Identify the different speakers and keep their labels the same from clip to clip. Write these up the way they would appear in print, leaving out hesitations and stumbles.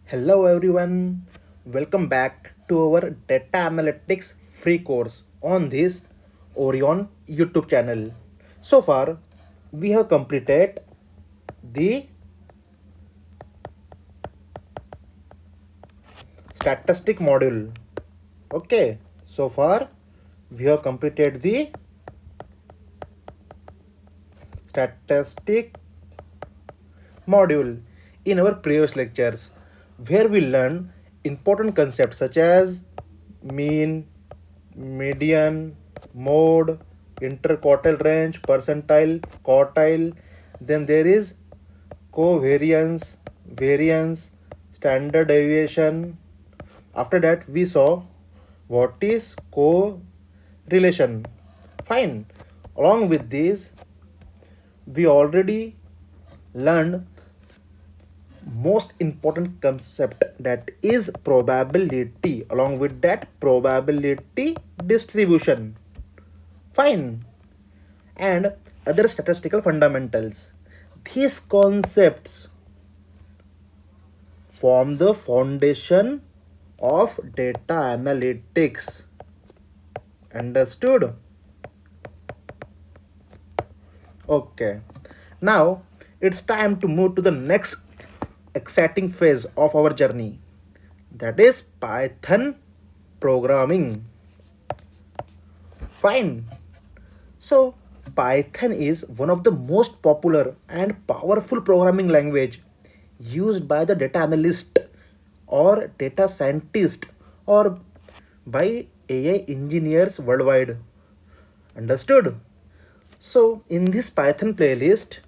Speaker 1: Hello everyone, welcome back to our data analytics free course on this Orion YouTube channel. So far, we have completed the statistic module. Okay, so far we have completed the statistic module in our previous lectures where we learn important concepts such as mean, median, mode, interquartile range, percentile, quartile. Then there is covariance, variance, standard deviation. After that, we saw what is correlation. Fine. Along with this, we already learned most important concept, that is probability. Along with that, probability distribution. Fine. And other statistical fundamentals. These concepts form the foundation of data analytics. Understood? Okay. Now it's time to move to the next exciting phase of our journey, that is Python programming. Fine. So, Python is one of the most popular and powerful programming language used by the data analyst or data scientist or by AI engineers worldwide. Understood? So, in this Python playlist,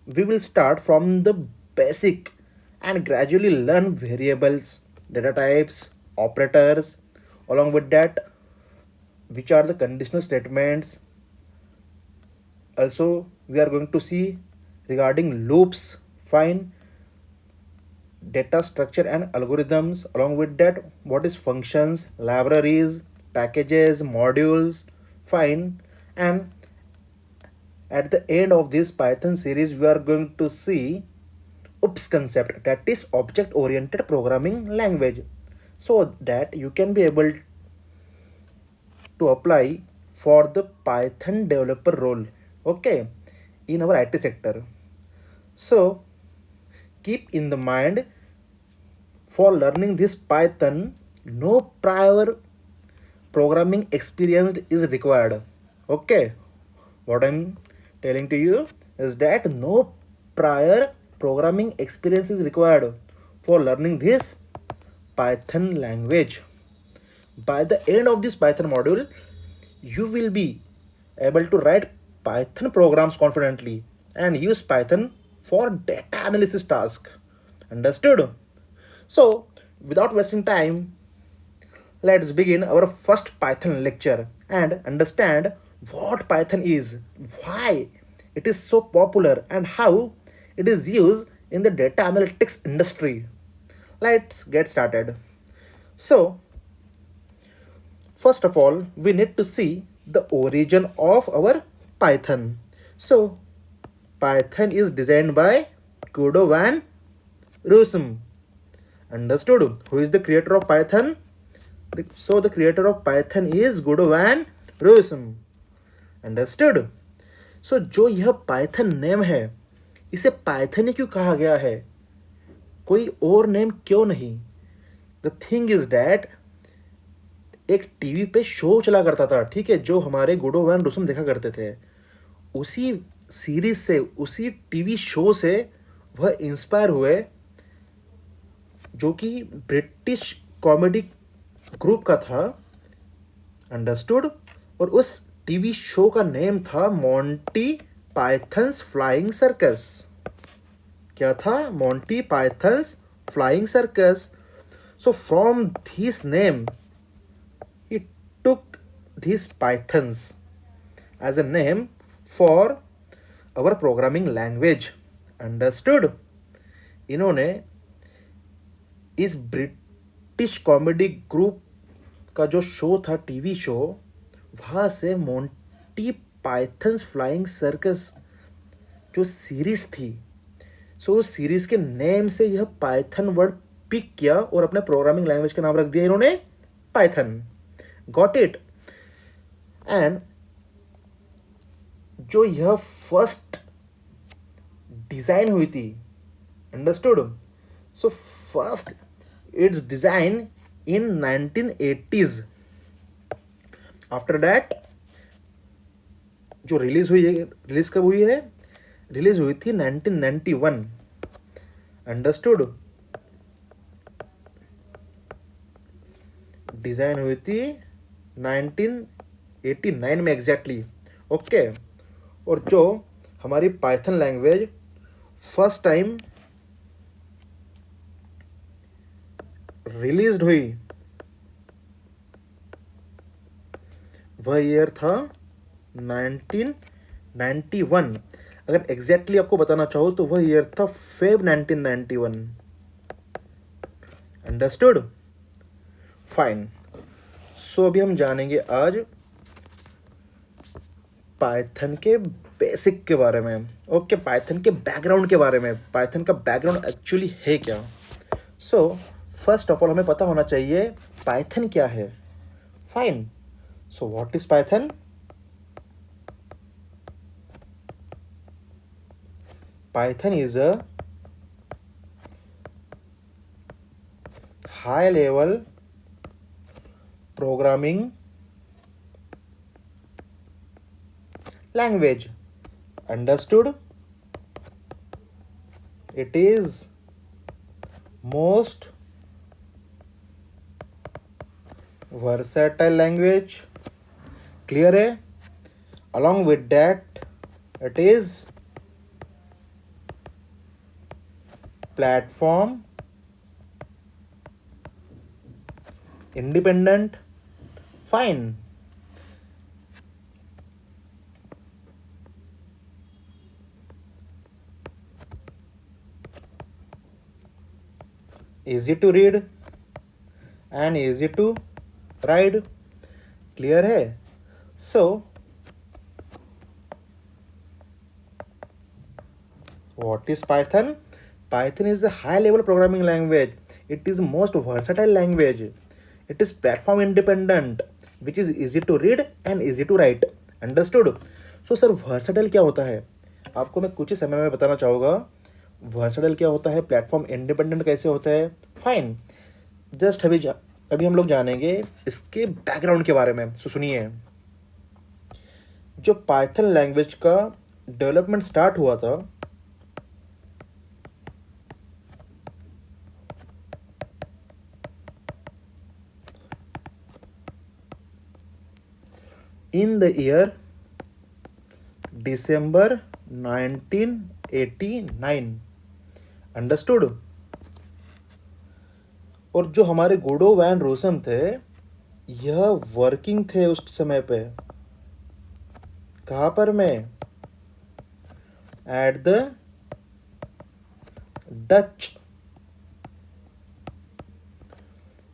Speaker 1: we will start from the basic and gradually learn variables, data types, operators, along with that, which are the conditional statements. Also, we are going to see regarding loops, fine, data structure and algorithms. Along with that, what is functions, libraries, packages, modules, fine, and at the end of this Python series, we are going to see OOPS concept, that is object oriented programming language, so that you can be able to apply for the Python developer role, okay, in our IT sector. So keep in the mind, for learning this Python, no prior programming experience is required. Okay, what I'm telling to you is that no prior programming experience is required for learning this Python language. By the end of this Python module, you will be able to write Python programs confidently and use Python for data analysis task. Understood? So, without wasting time, let's begin our first Python lecture and understand what Python is, why it is so popular, and how it is used in the data analytics industry. Let's get started. So, first of all, we need to see the origin of our Python. So, Python is designed by Guido van Rossum. Understood? Who is the creator of Python? So, the creator of Python is Guido van Rossum. Understood? So, जो यह Python name है, इसे Python ही क्यों कहा गया है, कोई और नेम क्यों नहीं? द थिंग इज डैट एक टीवी पे शो चला करता था, ठीक है, जो हमारे गुडो वैन रुसुम देखा करते थे। उसी सीरीज से, उसी टीवी शो से वह इंस्पायर हुए, जो कि ब्रिटिश कॉमेडी ग्रुप का था। अंडरस्टूड? और उस टीवी शो का नेम था मॉन्टी पाइथन्स फ्लाइंग सर्कस। क्या था? Monty pythons flying circus. So from this name he took these pythons as a name for our programming language. Understood? इन्होंने इस ब्रिटिश कॉमेडी ग्रुप का जो शो था, TV show, वहाँ से मोंटी पाइथन्स फ्लाइंग सर्कस जो सीरीज थी, सो उस सीरीज के नेम से यह पाइथन वर्ड पिक किया और अपने प्रोग्रामिंग लैंग्वेज का नाम रख दिया इन्होंने पाइथन. Got it. एंड जो यह फर्स्ट डिजाइन हुई थी, understood. So first it's design in 1980s. After that जो रिलीज हुई है, रिलीज कब हुई है? रिलीज हुई थी 1991. अंडरस्टूड. डिजाइन हुई थी 1989 में एग्जैक्टली. ओके. और जो हमारी Python language first time release हुई वह ईयर था 1991. अगर एग्जैक्टली आपको बताना चाहो तो वह ईयर था फेब 1991. अंडरस्टूड. फाइन. सो अभी हम जानेंगे आज पाइथन के बेसिक के बारे में. ओके. पाइथन के बैकग्राउंड के बारे में. पाइथन का बैकग्राउंड एक्चुअली है क्या? सो फर्स्ट ऑफ ऑल हमें पता होना चाहिए पाइथन क्या है. Fine. So what is Python? Python is a high level programming language. Understood? It is most versatile language. Clear है? Along with that, it is platform independent. Fine. Easy to read and easy to write. Clear है? So what is Python? Python is a high level programming language. It is most versatile language. It is platform independent, which is easy to read and easy to write. Understood? So sir versatile क्या होता है? आपको मैं कुछ ही समय में बताना चाहूँगा versatile क्या होता है, प्लेटफॉर्म इंडिपेंडेंट कैसे होता है. फाइन. जस्ट अभी हम लोग जानेंगे इसके बैकग्राउंड के बारे में. सो सुनिए. जो पाइथन लैंग्वेज का डेवलपमेंट स्टार्ट हुआ था in the year December 1989. Understood. और जो हमारे गुडो वैन रोसम थे यह वर्किंग थे उस समय पे. कहाँ पर? में at the Dutch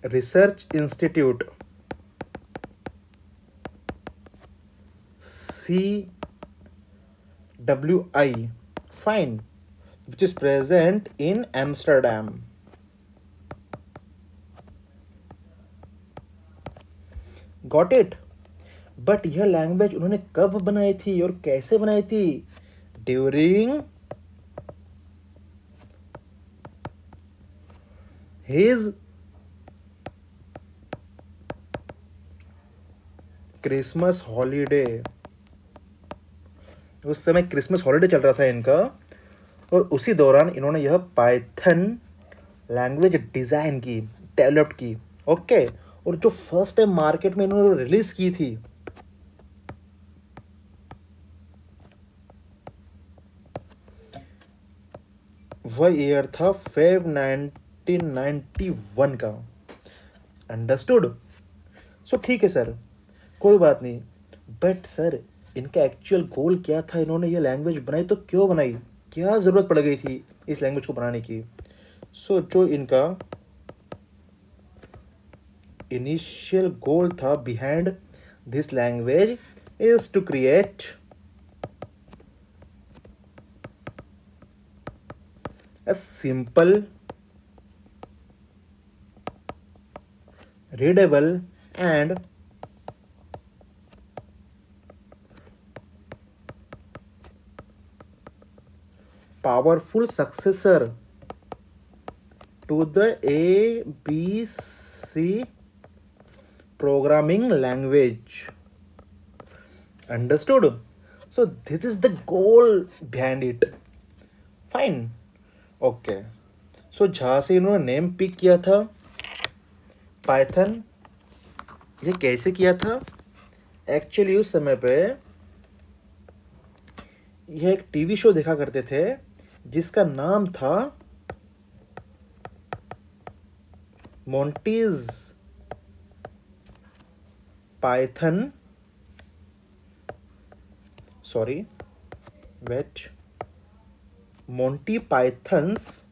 Speaker 1: research institute CWI. Fine. Which is present in Amsterdam. Got it? But यह लैंग्वेज उन्होंने कब बनाई थी और कैसे बनाई थी? During his Christmas holiday. उस समय क्रिसमस हॉलीडे चल रहा था इनका और उसी दौरान इन्होंने यह पाइथन लैंग्वेज डिज़ाइन की, डेवलप की. ओके. और जो फर्स्ट टाइम मार्केट में इन्होंने रिलीज की थी वह ईयर था फेब 1991 का. अंडरस्टूड. सो ठीक है सर, कोई बात नहीं. बट सर इनका एक्चुअल गोल क्या था? इन्होंने ये लैंग्वेज बनाई तो क्यों बनाई? क्या ज़रूरत पड़ गई थी इस लैंग्वेज को बनाने की? सो जो इनका इनिशियल गोल था behind this language is to create a simple, readable, and powerful successor to the ABC programming language. Understood? So this is the goal behind it. Fine. Okay. So जहाँ से इन्होंने name pick किया था Python, ये कैसे किया था? Actually उस समय पे यह एक टीवी शो देखा करते थे जिसका नाम था Monty's python, sorry wait, Monty Python's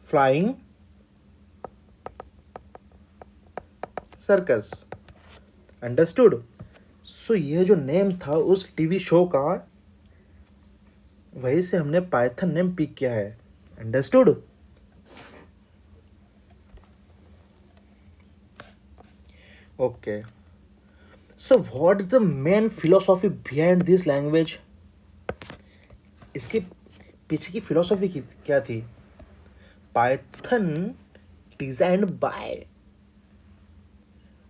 Speaker 1: flying circus. Understood? So यह जो नेम था उस टीवी शो का, वहीं से हमने पाइथन नेम पिक किया है। Understood? Okay. So what is the main philosophy behind this language? इसके पीछे की फिलोसॉफी क्या थी? पाइथन डिजाइन्ड बाय,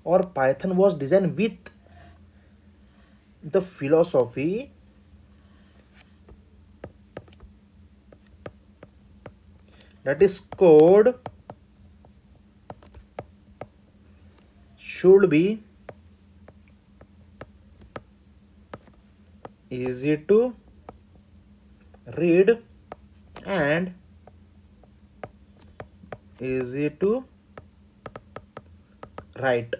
Speaker 1: और Python was design with the philosophy that is code should be easy to read and easy to write.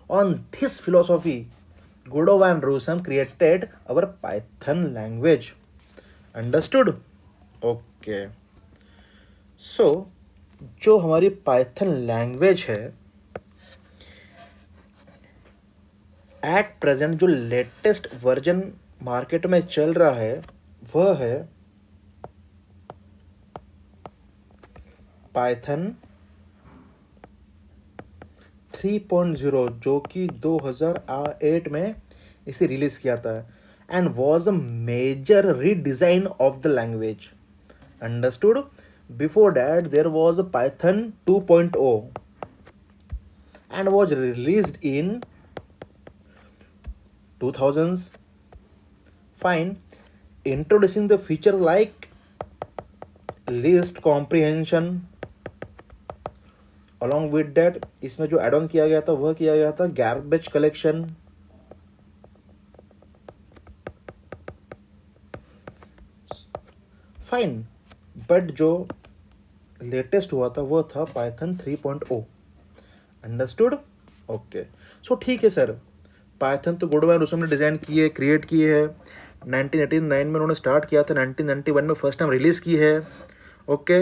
Speaker 1: On this philosophy, Godot and Rossum created our Python language. Understood? Okay. सो जो हमारी Python language है, at present जो latest version market में चल रहा है वह है पाइथन 3.0, जो कि 2008 में इसे रिलीज किया था, and was a major redesign of the language. Understood? Before that, there was a Python 2.0 and was released in 2000s. Fine. Introducing the feature like list comprehension. Along with that, इसमें जो add-on किया गया था वह किया गया था garbage collection. Fine. But जो लेटेस्ट हुआ था वो था पाइथन 3.0. अंडरस्टूड? ओके. सो ठीक है सर, पाइथन तो गोडो एंड रोसम ने डिज़ाइन किए, क्रिएट किए है. 1989 में उन्होंने स्टार्ट किया था, 1991 में फर्स्ट टाइम रिलीज़ की है. ओके.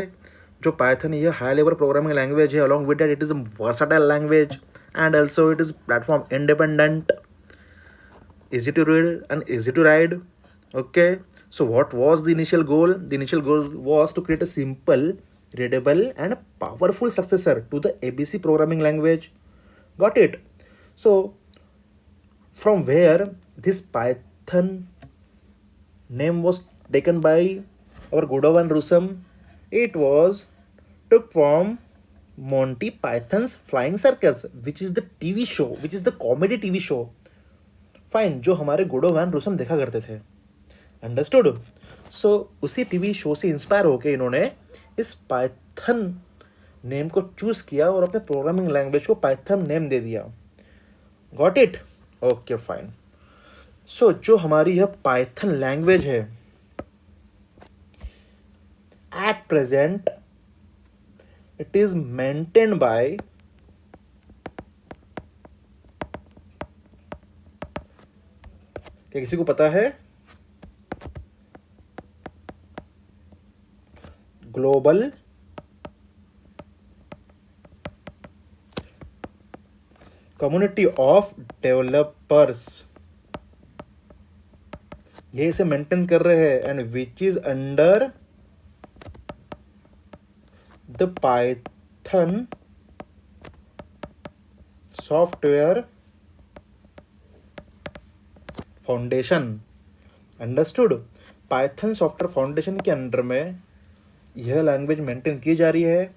Speaker 1: जो पाइथन ये हाई लेवल प्रोग्रामिंग लैंग्वेज है, along with that it is a versatile language and also it is platform independent, easy to read and easy to write. Okay. So what was the initial goal? The initial goal was to create a simple, readable and powerful successor to the ABC programming language. Got it? So from where this Python name was taken by our Godot and Rossum? It was took from Monty Python's Flying Circus, which is the TV show, which is the comedy TV show. Fine, जो हमारे गोडो van Rossum देखा करते थे. Understood? सो उसी TV show से inspire होकर इन्होंने इस पाइथन नेम को चूज किया और अपने प्रोग्रामिंग लैंग्वेज को पाइथन नेम दे दिया. Got it? Okay fine. So जो हमारी यह पाइथन लैंग्वेज है, at present it is maintain by क्या किसी को पता है? Global community of developers. ये इसे मेंटेन कर रहे हैं, and which is under the Python software foundation. Understood? Python software foundation के अंडर में यह लैंग्वेज मेंटेन की जा रही है,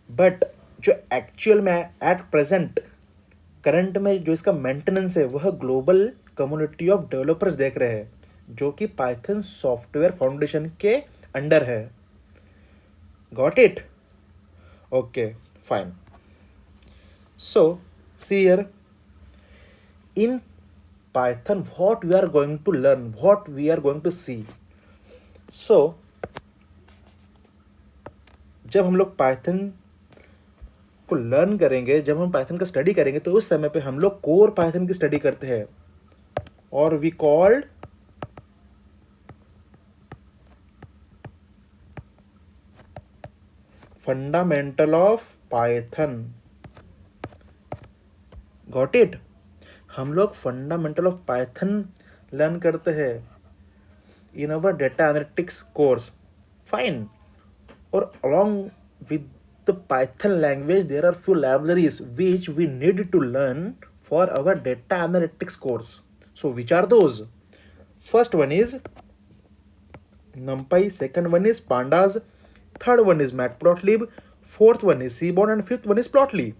Speaker 1: बट जो एक्चुअल में एट प्रेजेंट करंट में जो इसका मेंटेनेंस है वह ग्लोबल कम्युनिटी ऑफ डेवलपर्स देख रहे हैं, जो कि पाइथन सॉफ्टवेयर फाउंडेशन के अंडर है। Got it? Okay, fine. So see here, in Python what we are going to learn, what we are going to see. So जब हम लोग पाइथन को लर्न करेंगे, जब हम पाइथन का स्टडी करेंगे, तो उस समय पे हम लोग कोर पाइथन की स्टडी करते हैं, और we called fundamental of Python. Got it? हम लोग फंडामेंटल ऑफ पाइथन लर्न करते हैं in our data analytics course, fine. और along with the Python language, there are few libraries which we need to learn for our data analytics course. So which are those? First one is NumPy, second one is Pandas, third one is Matplotlib, fourth one is Seaborn, and fifth one is Plotly.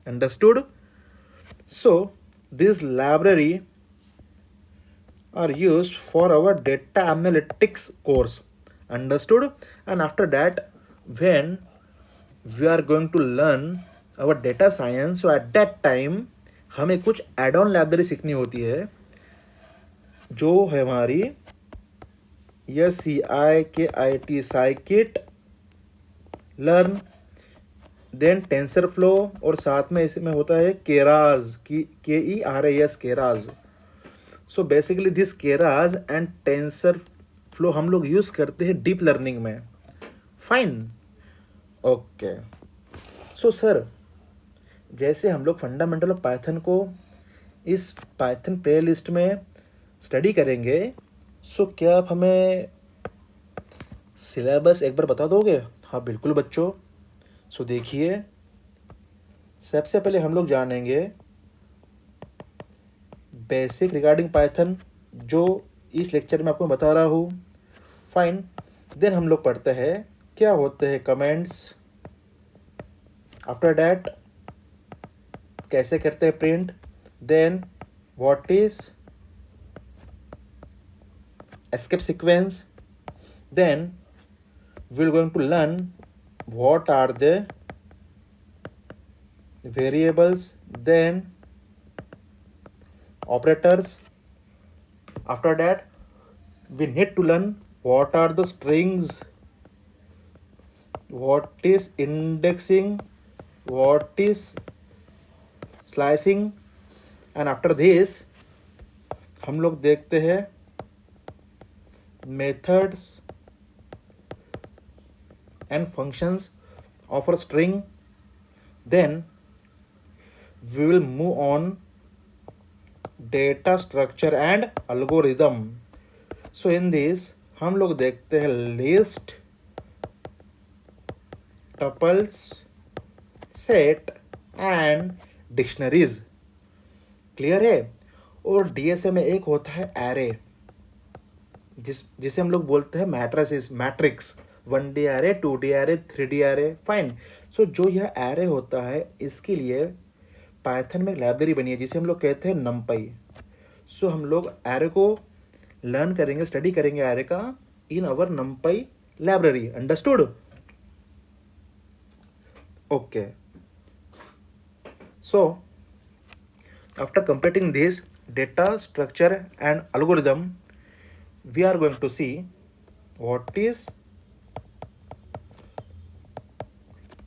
Speaker 1: Understood? So this library are used for our data analytics course. Understood? And after that, when we are going to learn our data science, so at that time हमें कुछ add on library सीखनी होती है, जो है हमारी यह CIKIT scikit learn, then TensorFlow, और साथ में इसमें होता है Keras, KERAS, Keras. So basically this Keras and TensorFlow हम लोग यूज़ करते हैं डीप लर्निंग में, फाइन। ओके, सो सर, जैसे हम लोग फंडामेंटल ऑफ पाइथन को इस पाइथन प्ले लिस्ट में स्टडी करेंगे, सो क्या आप हमें सिलेबस एक बार बता दोगे? हाँ बिल्कुल बच्चों। सो देखिए, सबसे पहले हम लोग जानेंगे बेसिक रिगार्डिंग पाइथन, जो इस लेक्चर में आपको बता रहा हूँ, फाइन। देन हम लोग पढ़ते हैं क्या होते हैं कमेंट्स, आफ्टर डैट कैसे करते हैं print, then what is escape sequence, then we are going to learn what are the variables, then operators. After that we need to learn what are the strings, what is indexing, what is slicing, and after this हम लोग देखते हैं methods and functions of a string. Then we will move on data structure and algorithm. So in this हम लोग देखते हैं list, tuples, set and dictionaries. Clear है? और DSA में एक होता है array, जिसे हम लोग बोलते हैं matrix, 1D array, 2D array, 3D array, fine. So जो यह एरे होता है, इसके लिए पाइथन में एक लाइब्रेरी बनी है जिसे हम लोग कहते हैं नमपाई। सो हम लोग एरे को लर्न करेंगे, स्टडी करेंगे एरे का in our NumPy library. Understood? Okay, so after completing this data structure and algorithm, we are going to see what is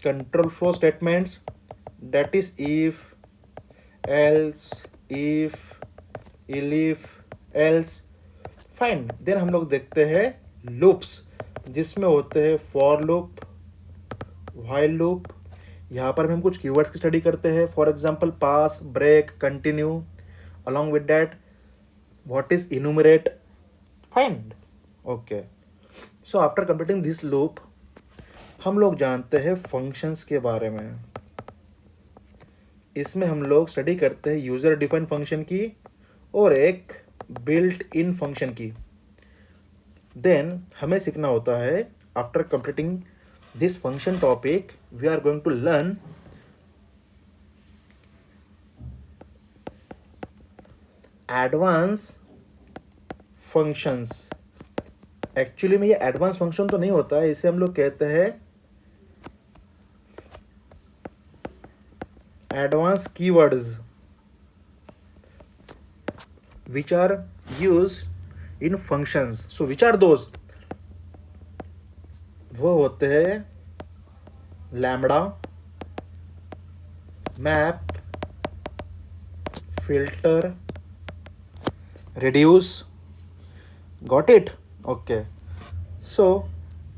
Speaker 1: control flow statements, that is if, else, if, elif, else, fine. Then हम लोग देखते हैं loops, जिसमें होते हैं for loop, while loop. यहाँ पर भी हम कुछ कीवर्ड्स की स्टडी करते हैं, for example pass, break, continue. Along with that what is enumerate, fine. Okay. So after completing this loop हम लोग जानते हैं फंक्शंस के बारे में. इसमें हम लोग स्टडी करते हैं यूज़र डिफाइन फंक्शन की और एक बिल्ट इन फंक्शन की. देन हमें सीखना होता है after completing this function topic we are going to learn advance functions. Actually में ये एडवांस फंक्शन तो नहीं होता है, इसे हम लोग कहते हैं advance keywords which are used in functions. So which are those? वो होते हैं lambda, map, filter, reduce. Got it? Okay. So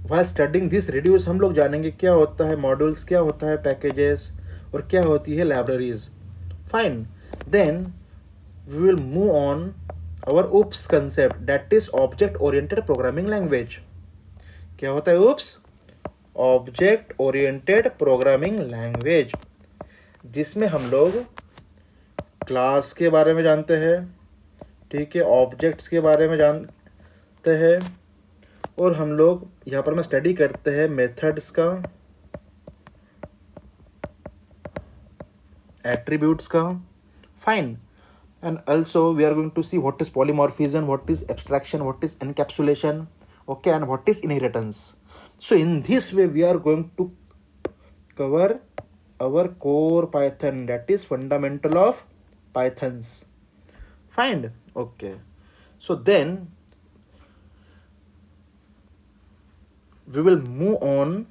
Speaker 1: while studying this reduce हम लोग जानेंगे क्या होता है मॉड्यूल्स, क्या होता है पैकेजेस और क्या होती है libraries. Fine. Then we will move on our OOPS concept, that is object oriented programming language. क्या होता है OOPS? Object oriented programming language, जिसमें हम लोग क्लास के बारे में जानते हैं, ठीक है, ऑब्जेक्ट्स के बारे में जानते हैं, और हम लोग यहाँ पर में स्टडी करते हैं मेथड्स का, एट्रीब्यूट्स का. Fine. And also we are going to see what is polymorphism, what is abstraction, what is encapsulation, okay, and what is inheritance. So in this way we are going to cover our core Python, that is fundamental of Pythons. Fine. Okay. So then we will move on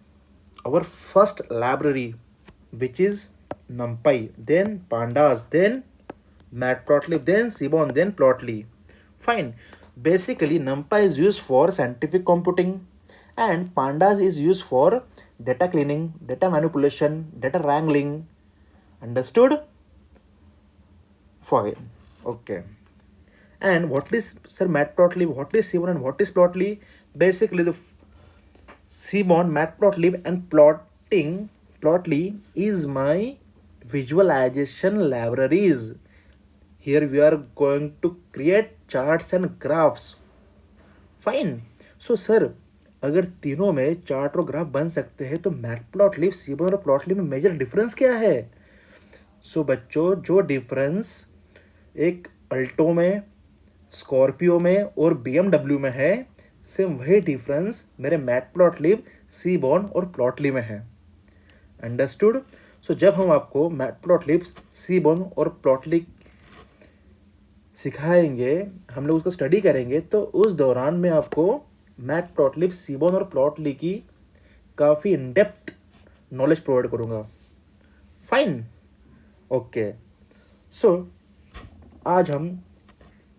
Speaker 1: our first library, which is NumPy, then Pandas, then Matplotlib, then Seaborn, then Plotly. Fine. Basically, NumPy is used for scientific computing, and Pandas is used for data cleaning, data manipulation, data wrangling. Understood? Fine. Okay. And what is Matplotlib? What is Seaborn and what is Plotly? Basically, the Seaborn, Matplotlib, and Plotly is my visualization libraries. Here we are going to create charts and graphs. Fine. So sir, अगर तीनों में chart और graph बन सकते हैं तो matplotlib, seaborne और plotlib में मेजर डिफरेंस क्या है? सो बच्चों, जो डिफरेंस एक अल्टो में, स्कॉर्पियो में और BMW में है, सेम वही डिफरेंस मेरे मैटप्लॉटलिब, सीबॉर्न और प्लॉटली में है. अंडरस्टूड? सो जब हम आपको मैटप्लॉटलिब, सीबॉर्न और प्लॉटली सिखाएंगे, हम लोग उसको स्टडी करेंगे, तो उस दौरान मैं आपको मैटप्लॉटलिब, सीबॉर्न और प्लॉटली की काफ़ी इन डेप्थ नॉलेज प्रोवाइड करूँगा. फाइन. ओके. सो आज हम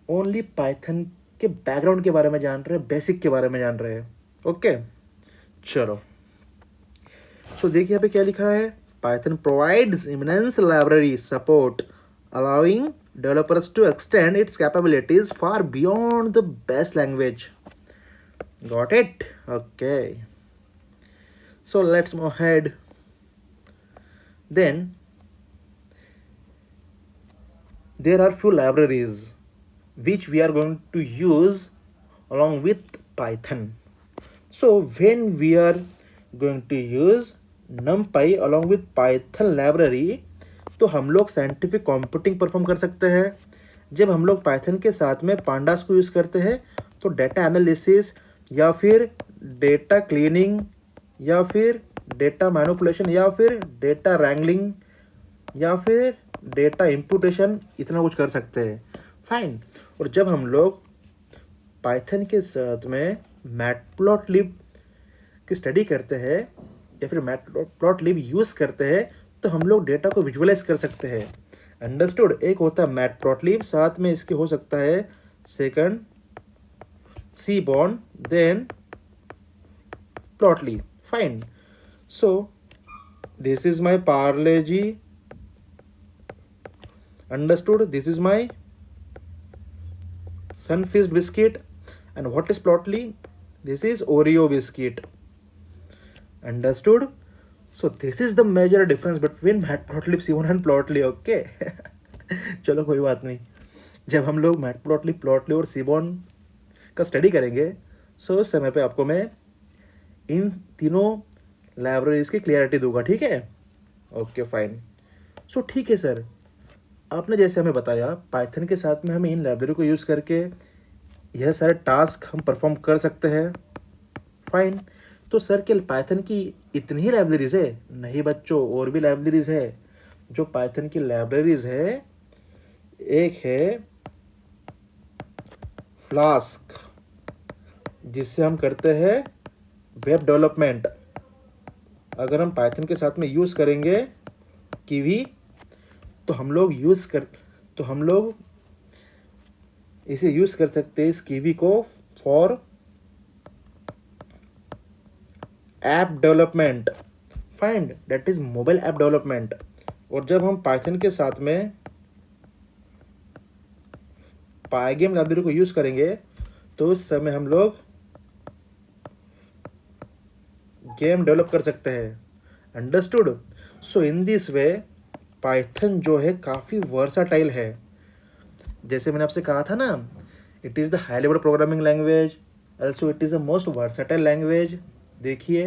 Speaker 1: ओनली पाइथन के बैकग्राउंड के बारे में जान रहे हैं, बेसिक के बारे में जान रहे हैं. ओके. चलो. सो देखिए यहाँ पे क्या लिखा है. Python provides eminence library support allowing developers to extend its capabilities far beyond the base language. Got it? Okay. So let's move ahead. Then there are few libraries which we are going to use along with Python. So when we are going to use NumPy along with Python library, तो हम लोग scientific computing perform कर सकते हैं. जब हम लोग Python के साथ में पांडास को यूज़ करते हैं तो डेटा एनालिसिस या फिर डेटा क्लीनिंग या फिर डेटा मैनिपुलेशन या फिर डेटा रैंगलिंग या फिर डेटा इम्पुटेशन, इतना कुछ कर सकते हैं. फाइन. और जब हम लोग पाइथन के साथ में मैटप्लॉटलिब की स्टडी करते हैं या फिर मैटप्लॉटलिब यूज़ करते हैं तो हम लोग डेटा को विजुअलाइज कर सकते हैं. अंडरस्टूड? एक होता है मैटप्लॉटलिब, साथ में इसके हो सकता है second Seaborn, then Plotly. Fine. So this is my Parle G. Understood? This is my Sunfeast biscuit And what is Plotly? This is Oreo biscuit. Understood? So this is the major difference between Matplotlib C1 and Plotly. Okay. चलो कोई बात नहीं, जब हम लोग मैटप्लॉटली Plotly और सीबॉन का study करेंगे सो उस समय पे आपको मैं इन तीनों लाइब्रेरीज की क्लियरिटी दूंगा, ठीक है? Okay fine. सो ठीक है सर, आपने जैसे हमें बताया पाइथन के साथ में हमें इन लाइब्रेरी को यूज़ करके यह सारे टास्क हम परफॉर्म कर सकते हैं। फाइन। तो सर क्या पाइथन की इतनी ही लाइब्रेरीज है? नहीं बच्चों, और भी लाइब्रेरीज है। जो पाइथन की लाइब्रेरीज है, एक है फ्लास्क, जिससे हम करते हैं वेब डेवलपमेंट। अगर हम पाइथन के साथ में यूज़ करेंगे कीवी, तो हम लोग इसे यूज़ कर सकते हैं इस कीवी को for app development. Find that is mobile app development. और जब हम पाइथन के साथ में पाइगेम लाइब्रेरी को यूज़ करेंगे तो उस समय हम लोग गेम डेवलप कर सकते हैं। Understood? So in this way Python जो है काफ़ी वर्साटाइल है। जैसे मैंने आपसे कहा था ना, it is the high level programming language, also it is the most versatile language. देखिए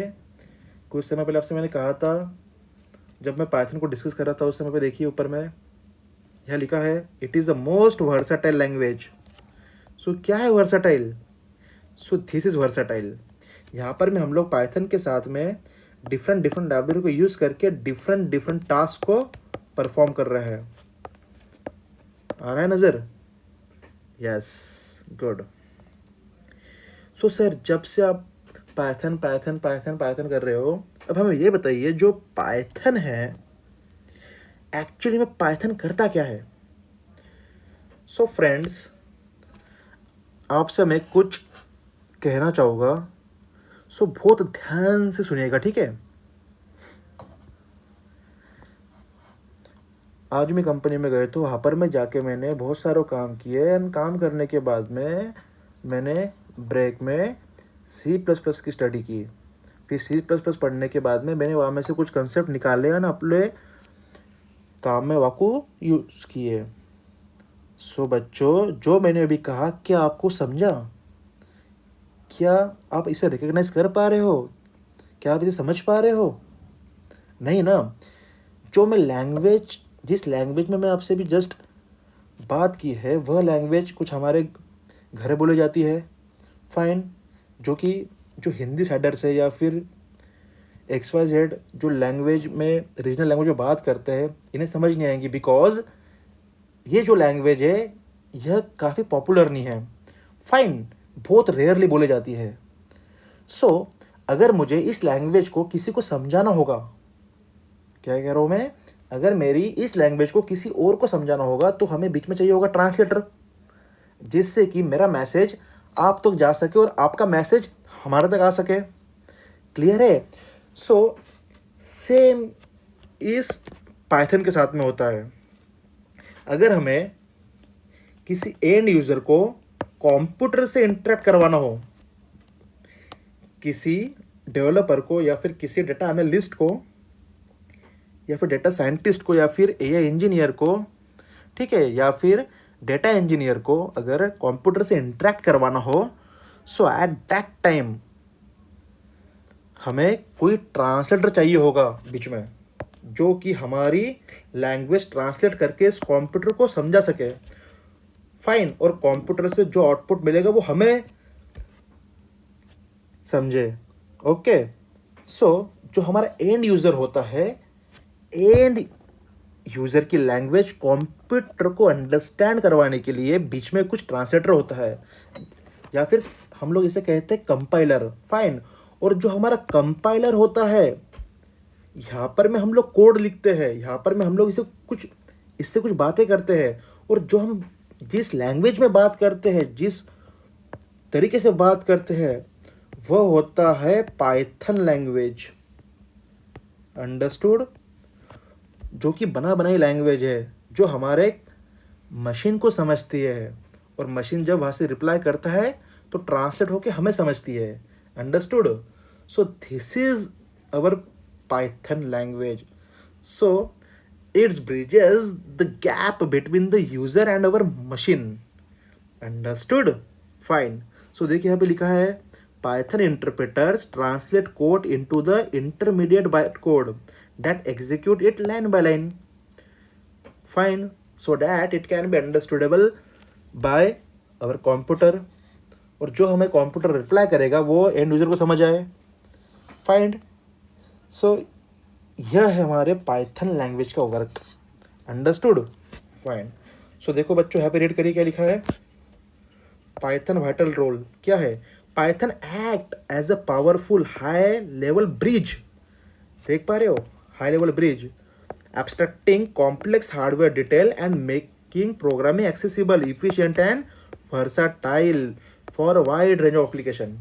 Speaker 1: कुछ समय पहले आपसे मैंने कहा था, जब मैं पाइथन को डिस्कस कर रहा था उस समय पे देखिए ऊपर में यह लिखा है it is the most versatile language. So क्या है versatile? So this is versatile. यहाँ पर में हम लोग पाइथन के साथ में डिफरेंट लाइब्रेरी को यूज़ करके डिफरेंट टास्क को परफॉर्म कर रहे हैं। आ रहा है नज़र? Yes, good. सो सर, जब से आप पाइथन कर रहे हो, अब हमें ये बताइए जो पाइथन है एक्चुअली में पाइथन करता क्या है? सो फ्रेंड्स, आपसे मैं कुछ कहना चाहूँगा, सो बहुत ध्यान से सुनिएगा, ठीक है? आज मैं कंपनी में गए तो वहाँ पर मैं जाके मैंने बहुत सारा काम किए एंड काम करने के बाद में मैंने ब्रेक में C++ की स्टडी की। फिर C++ पढ़ने के बाद में मैंने वहाँ में से कुछ कंसेप्ट निकाले और अपने काम में वाकू यूज़ किए। सो बच्चों, जो मैंने अभी कहा क्या आपको समझा? क्या आप इसे रिकग्नाइज कर पा रहे हो? क्या आप इसे समझ पा रहे हो? नहीं ना? जो मैं लैंग्वेज, जिस लैंग्वेज में मैं आपसे भी जस्ट बात की है, वह लैंग्वेज कुछ हमारे घर बोली जाती है। फाइन। जो हिंदी साइडर्स है या फिर XYZ जो लैंग्वेज में, रीजनल लैंग्वेज में बात करते हैं, इन्हें समझ नहीं आएंगी, बिकॉज ये जो लैंग्वेज है यह काफ़ी पॉपुलर नहीं है। फाइन, बहुत रेयरली बोली जाती है। सो अगर मुझे इस लैंग्वेज को किसी को समझाना होगा, क्या कह रहा हूँ मैं, अगर मेरी इस लैंग्वेज को किसी और को समझाना होगा तो हमें बीच में चाहिए होगा ट्रांसलेटर, जिससे कि मेरा मैसेज आप तक जा सके और आपका मैसेज हमारे तक आ सके। क्लियर है? सो सेम इस पाइथन के साथ में होता है। अगर हमें किसी एंड यूज़र को कंप्यूटर से इंटरेक्ट करवाना हो, किसी डेवलपर को या फिर किसी डेटा एनालिस्ट को या फिर डेटा साइंटिस्ट को या फिर AI इंजीनियर को, ठीक है, या फिर डेटा इंजीनियर को अगर कंप्यूटर से इंटरेक्ट करवाना हो, सो एट दैट टाइम हमें कोई ट्रांसलेटर चाहिए होगा बीच में, जो कि हमारी लैंग्वेज ट्रांसलेट करके इस कंप्यूटर को समझा सके। फाइन। और कंप्यूटर से जो आउटपुट मिलेगा वो हमें समझे। ओके। सो जो हमारा एंड यूज़र होता है, एंड यूज़र की लैंग्वेज कंप्यूटर को अंडरस्टैंड करवाने के लिए बीच में कुछ ट्रांसलेटर होता है, या फिर हम लोग इसे कहते हैं कंपाइलर। फाइन। और जो हमारा कंपाइलर होता है, यहाँ पर में हम लोग कोड लिखते हैं, यहाँ पर में हम लोग इससे कुछ बातें करते हैं, और जो हम जिस लैंग्वेज में बात करते हैं, जिस तरीके से बात करते हैं, वह होता है पाइथन लैंग्वेज। अंडरस्टूड? जो कि बना बनाई लैंग्वेज है, जो हमारे मशीन को समझती है, और मशीन जब वहाँ से रिप्लाई करता है तो ट्रांसलेट होके हमें समझती है। Understood? So this is our Python language. So it's bridges the gap between the user and our machine. Understood? Fine. So देखिए यहाँ पे लिखा है Python interpreters translate code into the intermediate byte code that execute it line by line. Fine. So that it can be understandable by our computer, और जो हमें computer reply करेगा वो एंड यूजर को समझ आए। फाइन। सो यह है हमारे पाइथन लैंग्वेज का वर्क। अंडरस्टूड? फाइन। सो देखो बच्चों यहाँ पे रीड करिए क्या लिखा है। पाइथन वाइटल रोल क्या है? Python act as a powerful high level bridge. देख पा रहे हो? High level bridge abstracting complex hardware detail and making programming accessible, efficient and versatile for a wide range of application.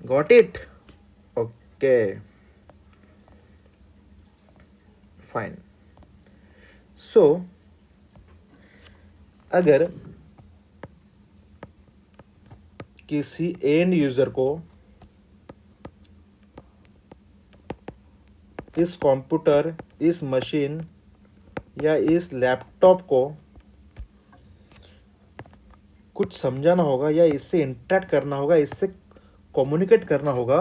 Speaker 1: Got it? Okay. Fine. So अगर किसी and user को इस computer, इस machine या इस लैपटॉप को कुछ समझाना होगा या इससे इंटरेक्ट करना होगा, इससे कम्युनिकेट करना होगा,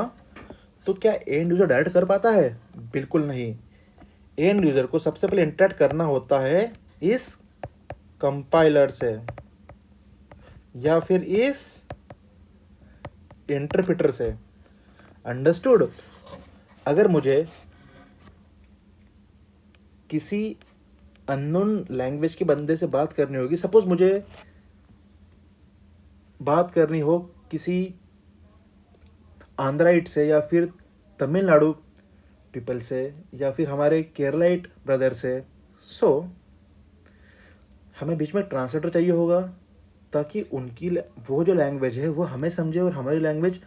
Speaker 1: तो क्या एंड यूजर डायरेक्ट कर पाता है? बिल्कुल नहीं। एंड यूजर को सबसे पहले इंटरेक्ट करना होता है इस कंपाइलर से या फिर इस इंटरप्रेटर से। अंडरस्टूड? अगर मुझे किसी अननोन लैंग्वेज के बंदे से बात करनी होगी, सपोज मुझे बात करनी हो किसी आंध्राइट से या फिर तमिलनाडु पीपल से या फिर हमारे केरलाइट ब्रदर से, सो हमें बीच में ट्रांसलेटर चाहिए होगा ताकि उनकी वो जो लैंग्वेज है वो हमें समझे और हमारी लैंग्वेज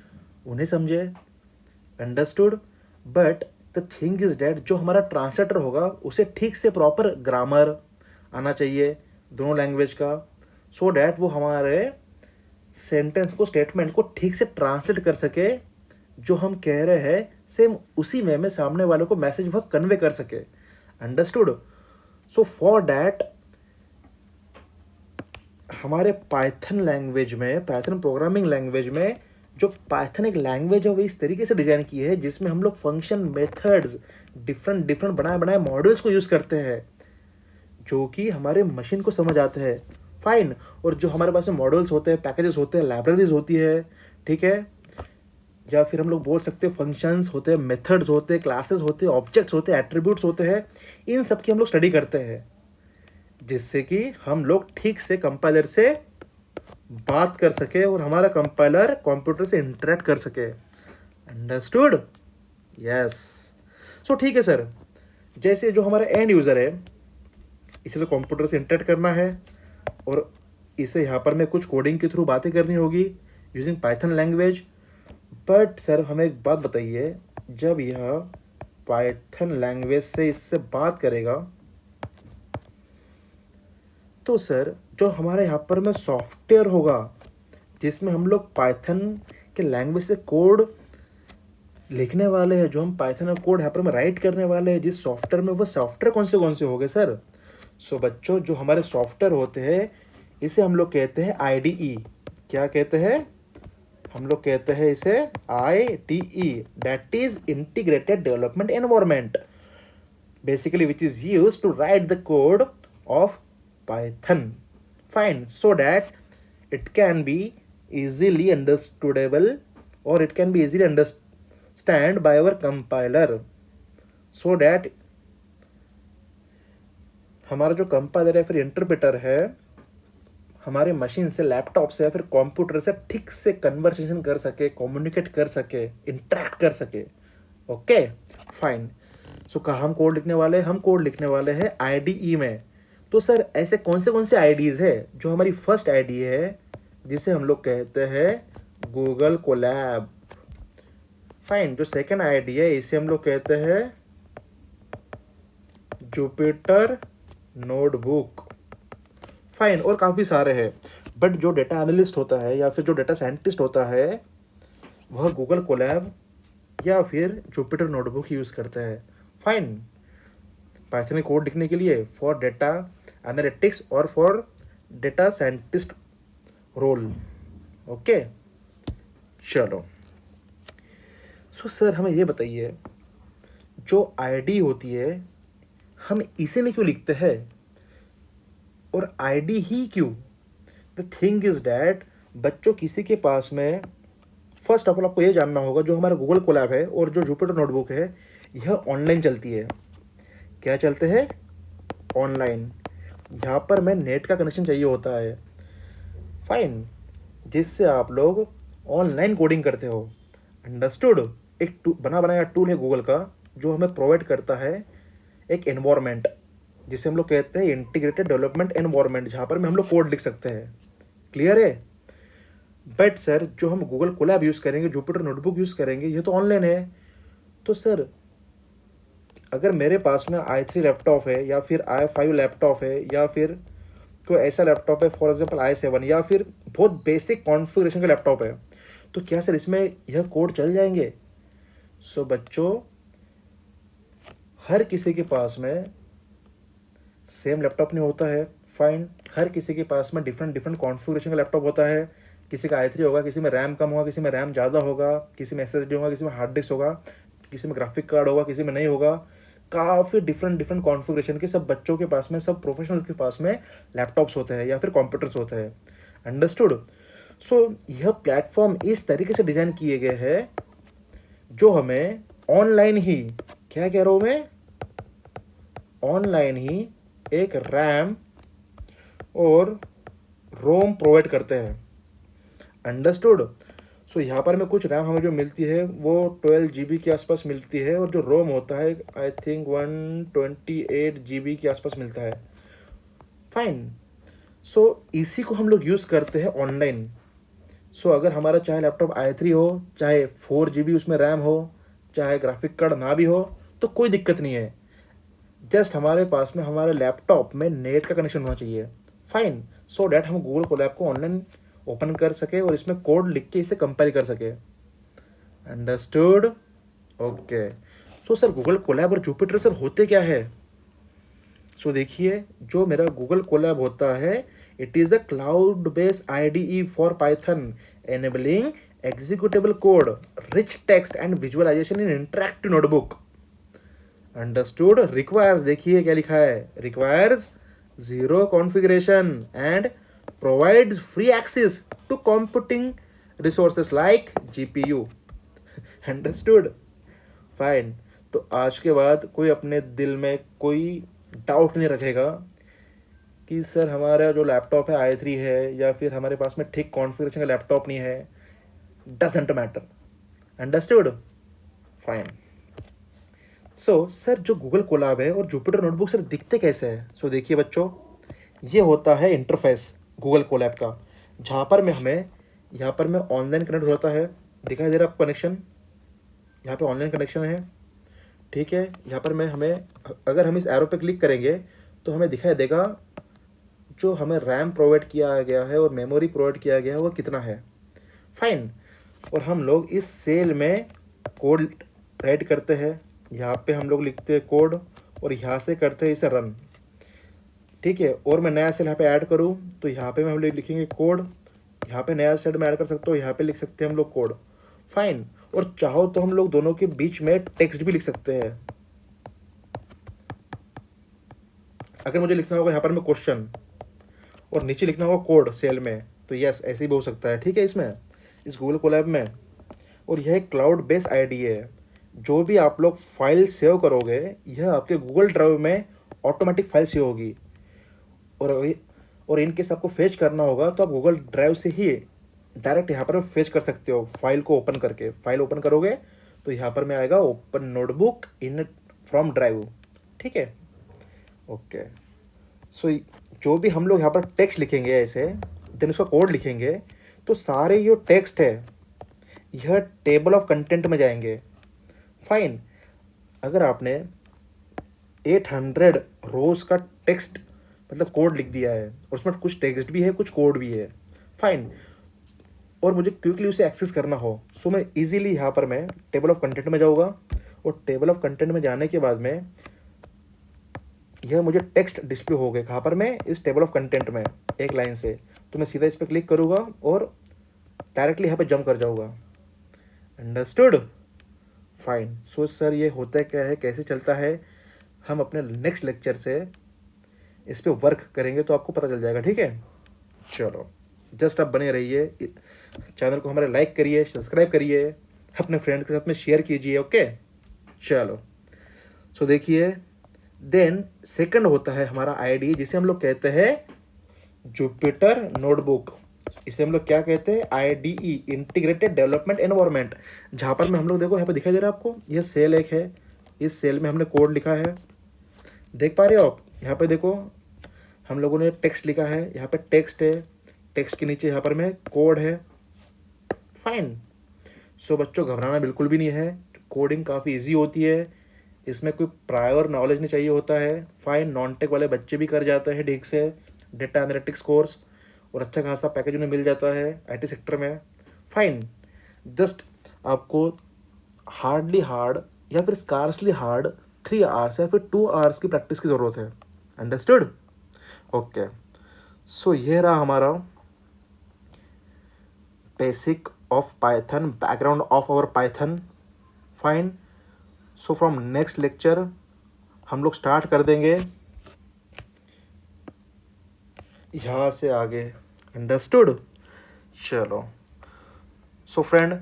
Speaker 1: उन्हें समझे। Understood? But the thing is that जो हमारा ट्रांसलेटर होगा उसे ठीक से प्रॉपर ग्रामर आना चाहिए दोनों लैंग्वेज का, सो डैट वो हमारे सेंटेंस को, स्टेटमेंट को ठीक से ट्रांसलेट कर सके, जो हम कह रहे हैं सेम उसी में सामने वाले को मैसेज वह कन्वे कर सके। अंडरस्टूड? सो फॉर डैट हमारे पाइथन लैंग्वेज में, पाइथन प्रोग्रामिंग लैंग्वेज में, जो पाइथन एक लैंग्वेज है वो इस तरीके से डिजाइन की है जिसमें हम लोग फंक्शन, मेथड्स, डिफरेंट बनाए बनाए मॉड्यूल्स को यूज़ करते हैं जो कि हमारे मशीन को समझ आते हैं। फाइन। और जो हमारे पास में मॉड्यूल्स होते हैं, पैकेजेस होते हैं, लाइब्रेरीज होती है, ठीक है, या फिर हम लोग बोल सकते हैं फंक्शंस होते हैं, मेथड्स होते हैं, क्लासेस होते हैं, ऑब्जेक्ट्स होते हैं, एट्रीब्यूट्स होते हैं, इन सब की हम लोग स्टडी करते हैं जिससे कि हम लोग ठीक से कंपाइलर से बात कर सके और हमारा कंपाइलर कंप्यूटर से इंटरेक्ट कर सके। अंडरस्टूड? यस। सो ठीक है सर, जैसे जो हमारा एंड यूज़र है इसे तो कंप्यूटर से इंटरेक्ट करना है और इसे यहाँ पर मैं कुछ कोडिंग के थ्रू बातें करनी होगी using Python language. But sir हमें एक बात बताइए, जब यह पाइथन लैंग्वेज से इससे बात करेगा तो सर जो हमारे यहाँ पर में सॉफ्टवेयर होगा जिसमें हम लोग पाइथन के लैंग्वेज से कोड लिखने वाले हैं, जो हम पाइथन में कोड यहाँ पर में राइट करने वाले हैं जिस सॉफ्टवेयर में, वो सॉफ्टवेयर कौन से होंगे सर? सो बच्चों जो हमारे सॉफ्टवेयर होते हैं इसे हम लोग कहते हैं IDE। क्या कहते हैं? हम लोग कहते हैं इसे IDE, that is integrated development environment, basically which is used to write the code of Python. Fine. So that it can be easily understandable or it can be easily understand by our compiler, so that हमारा जो compiler है फिर interpreter है हमारे machine से, laptop से या फिर कंप्यूटर से ठीक से कन्वर्सेशन कर सके, कम्युनिकेट कर सके, इंटरेक्ट कर सके। Okay fine. सो कहाँ हम कोड लिखने वाले हैं? हम कोड लिखने वाले हैं IDE में। तो सर ऐसे कौन से IDEs है? जो हमारी फर्स्ट IDE है जिसे हम लोग कहते हैं गूगल कोलैब। फाइन। जो सेकंड IDE है इसे हम लोग कहते हैं जुपिटर नोटबुक। फाइन। और काफ़ी सारे हैं बट जो डेटा एनालिस्ट होता है या फिर जो डेटा साइंटिस्ट होता है वह गूगल कोलैब या फिर जुपिटर नोटबुक यूज़ करता है। फाइन। पाइथन में कोड लिखने के लिए फॉर डेटा एनालिटिक्स और for data scientist role. Okay, चलो। सो सर हमें ये बताइए, जो आईडी होती है हम इसे में क्यों लिखते हैं, और आईडी ही क्यों? द थिंग इज डैट बच्चों किसी के पास में, फर्स्ट ऑफ ऑल आपको ये जानना होगा, जो हमारा गूगल कोलैब है और जो जुपिटर नोटबुक है यह ऑनलाइन चलती है। क्या चलते हैं? ऑनलाइन। यहाँ पर मैं नेट का कनेक्शन चाहिए होता है, फाइन, जिससे आप लोग ऑनलाइन कोडिंग करते हो। अंडरस्टूड? एक बना बनाया टूल है गूगल का जो हमें प्रोवाइड करता है एक एनवायरनमेंट, जिसे हम लोग कहते हैं इंटीग्रेटेड डेवलपमेंट एनवायरनमेंट, जहाँ पर में हम लोग कोड लिख सकते हैं। क्लियर है? बट सर जो हम गूगल कोलैब यूज़ करेंगे, जुपिटर नोटबुक यूज़ करेंगे, ये तो ऑनलाइन है। तो सर अगर मेरे पास में i3 लैपटॉप है या फिर i5 लैपटॉप है या फिर कोई ऐसा लैपटॉप है फॉर एग्जांपल i7 या फिर बहुत बेसिक कॉन्फ़िगरेशन का लैपटॉप है, तो क्या सर इसमें यह कोड चल जाएंगे? सो बच्चों, हर किसी के पास में सेम लैपटॉप नहीं होता है। फाइन। हर किसी के पास में डिफरेंट डिफरेंट कॉन्फ़िगरेशन का लैपटॉप होता है। किसी का i3 होगा, किसी में रैम कम होगा, किसी में रैम ज़्यादा होगा, किसी में SSD होगा, किसी में हार्ड डिस्क होगा, किसी में ग्राफिक कार्ड होगा, किसी में नहीं होगा। काफ़ी डिफरेंट डिफरेंट कॉन्फ़िगरेशन के सब बच्चों के पास में, सब प्रोफेशनल के पास में लैपटॉप्स होते हैं या फिर कंप्यूटर्स होते हैं। अंडरस्टूड? सो यह प्लेटफॉर्म इस तरीके से डिज़ाइन किए गए हैं जो हमें ऑनलाइन ही, क्या कह रहा हूँ मैं, ऑनलाइन ही एक रैम और रोम प्रोवाइड करते हैं। अंडरस्टूड? सो यहाँ पर में कुछ रैम हमें जो मिलती है वो 12 GB के आसपास मिलती है, और जो रोम होता है आई थिंक 128 GB के आसपास मिलता है। फाइन। सो इसी को हम लोग यूज़ करते हैं ऑनलाइन। सो अगर हमारा चाहे लैपटॉप i3 हो, चाहे 4 GB उसमें रैम हो, चाहे ग्राफिक कार्ड ना भी हो, तो कोई दिक्कत नहीं है। जस्ट हमारे पास में हमारे लैपटॉप में नेट का कनेक्शन होना चाहिए। फाइन। सो डैट हम गूगल कोलैब को ऑनलाइन ओपन कर सके और इसमें कोड लिख के इसे कंपाइल कर सके। Understood? Okay. So sir Google Colab और जुपिटर सर होते क्या है? सो देखिए, जो मेरा गूगल कोलैब होता है, it is a cloud based IDE for Python enabling executable code, rich text and visualization in interactive notebook. Understood? Requires, देखिए क्या लिखा है, requires zero configuration and provides free access to computing resources like GPU. Understood? Fine. तो आज के बाद कोई अपने दिल में कोई डाउट नहीं रखेगा कि सर हमारा जो लैपटॉप है i3 है या फिर हमारे पास में ठीक कॉन्फ़िगरेशन का लैपटॉप नहीं है। Doesn't matter. Understood? Fine. So sir जो गूगल कोलैब है और जुपिटर नोटबुक सर दिखते कैसे हैं? सो देखिए बच्चों, ये होता है इंटरफेस गूगल कोलैब का, जहाँ पर मैं हमें, यहाँ पर मैं ऑनलाइन कनेक्ट होता है, दिखाई दे रहा है आपको कनेक्शन, यहाँ पे ऑनलाइन कनेक्शन है। ठीक है, यहाँ पर मैं हमें, अगर हम इस एरो पे क्लिक करेंगे तो हमें दिखाई देगा जो हमें रैम प्रोवाइड किया गया है और मेमोरी प्रोवाइड किया गया है वो कितना है। फाइन। और हम लोग इस सेल में कोड राइट करते हैं, यहाँ पे हम लोग लिखते हैं कोड और यहाँ से करते हैं इसे रन। ठीक है, और मैं नया सेल यहाँ पे ऐड करूँ तो यहाँ पे हम लोग लिखेंगे कोड, यहाँ पे नया सेल में ऐड कर सकते हो, यहाँ पे लिख सकते हैं हम लोग कोड। फाइन। और चाहो तो हम लोग दोनों के बीच में टेक्स्ट भी लिख सकते हैं। अगर मुझे लिखना होगा यहाँ पर मैं क्वेश्चन और नीचे लिखना होगा कोड सेल में, तो यस ऐसे भी हो सकता है। ठीक है, इसमें इस गूगल कोलैब में। और यह एक क्लाउड बेस्ड आईडी है, जो भी आप लोग फाइल सेव करोगे यह आपके गूगल ड्राइव में ऑटोमेटिक फाइल सेव होगी। और इनकेस आपको फेच करना होगा तो आप गूगल ड्राइव से ही डायरेक्ट यहाँ पर फेच कर सकते हो, फाइल को ओपन करके। फाइल ओपन करोगे तो यहाँ पर में आएगा open notebook in from drive. ठीक है, ओके। सो जो भी हम लोग यहाँ पर टेक्स्ट लिखेंगे ऐसे, देन उसका कोड लिखेंगे, तो सारे जो टेक्स्ट है यह टेबल ऑफ कंटेंट में जाएंगे। फाइन। अगर आपने 800 रोज का टेक्स्ट मतलब कोड लिख दिया है और उसमें कुछ टेक्स्ट भी है कुछ कोड भी है, फाइन, और मुझे क्विकली उसे एक्सेस करना हो, सो मैं इजीली यहाँ पर मैं टेबल ऑफ कंटेंट में जाऊँगा, और टेबल ऑफ कंटेंट में जाने के बाद में यह मुझे टेक्स्ट डिस्प्ले हो गया कहाँ पर, मैं इस टेबल ऑफ कंटेंट में एक लाइन से, तो मैं सीधा इस पर क्लिक करूँगा और डायरेक्टली यहाँ पे जंप कर जाऊँगा। अंडरस्टूड? फाइन। सो सर ये होता है क्या है, कैसे चलता है, हम अपने नेक्स्ट लेक्चर से इस पे वर्क करेंगे तो आपको पता चल जाएगा, ठीक है? चलो, जस्ट आप बने रहिए, चैनल को हमारे लाइक करिए, सब्सक्राइब करिए, अपने फ्रेंड्स के साथ में शेयर कीजिए, ओके? चलो, सो देखिए, देन सेकंड होता है हमारा आईडी, जिसे हम लोग कहते हैं जुपिटर नोटबुक। इसे हम लोग क्या कहते हैं, IDE, इंटीग्रेटेड डेवलपमेंट एनवायरनमेंट, जहाँ पर में हम लोग, देखो यहाँ पे दिखाई दे रहा है आपको, ये सेल एक है, इस सेल में हमने कोड लिखा है, देख पा रहे हो आप? यहाँ पे देखो हम लोगों ने टेक्स्ट लिखा है, यहाँ पे टेक्स्ट है, टेक्स्ट के नीचे यहाँ पर में कोड है। फाइन। सो बच्चों घबराना बिल्कुल भी नहीं है, कोडिंग काफ़ी इजी होती है, इसमें कोई प्रायर नॉलेज नहीं चाहिए होता है। फाइन, नॉन टेक वाले बच्चे भी कर जाते हैं ठीक से डेटा एनालिटिक्स कोर्स, और अच्छा खासा पैकेज उन्हें मिल जाता है IT सेक्टर में। फाइन, जस्ट आपको हार्डली हार्ड या फिर स्कारसली हार्ड 3 आवर्स या फिर 2 आवर्स की प्रैक्टिस की ज़रूरत है। अंडरस्टूड? ओके, सो ये रहा हमारा basic of Python, background of our Python. Fine, so from next lecture हम लोग स्टार्ट कर देंगे यहाँ से आगे। अंडरस्टूड? चलो, सो फ्रेंड,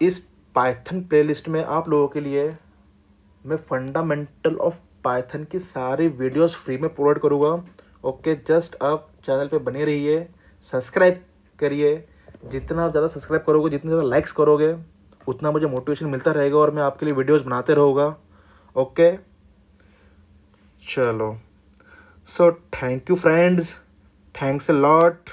Speaker 1: इस पाइथन प्लेलिस्ट में आप लोगों के लिए मैं फंडामेंटल ऑफ पाइथन की सारी वीडियोस फ्री में प्रोवाइड करूँगा। ओके, जस्ट आप चैनल पे बने रहिए, सब्सक्राइब करिए, जितना आप ज़्यादा सब्सक्राइब करोगे, जितने ज़्यादा लाइक्स करोगे, उतना मुझे मोटिवेशन मिलता रहेगा और मैं आपके लिए वीडियोस बनाते रहूँगा। ओके, चलो, so thank you friends, thanks a lot.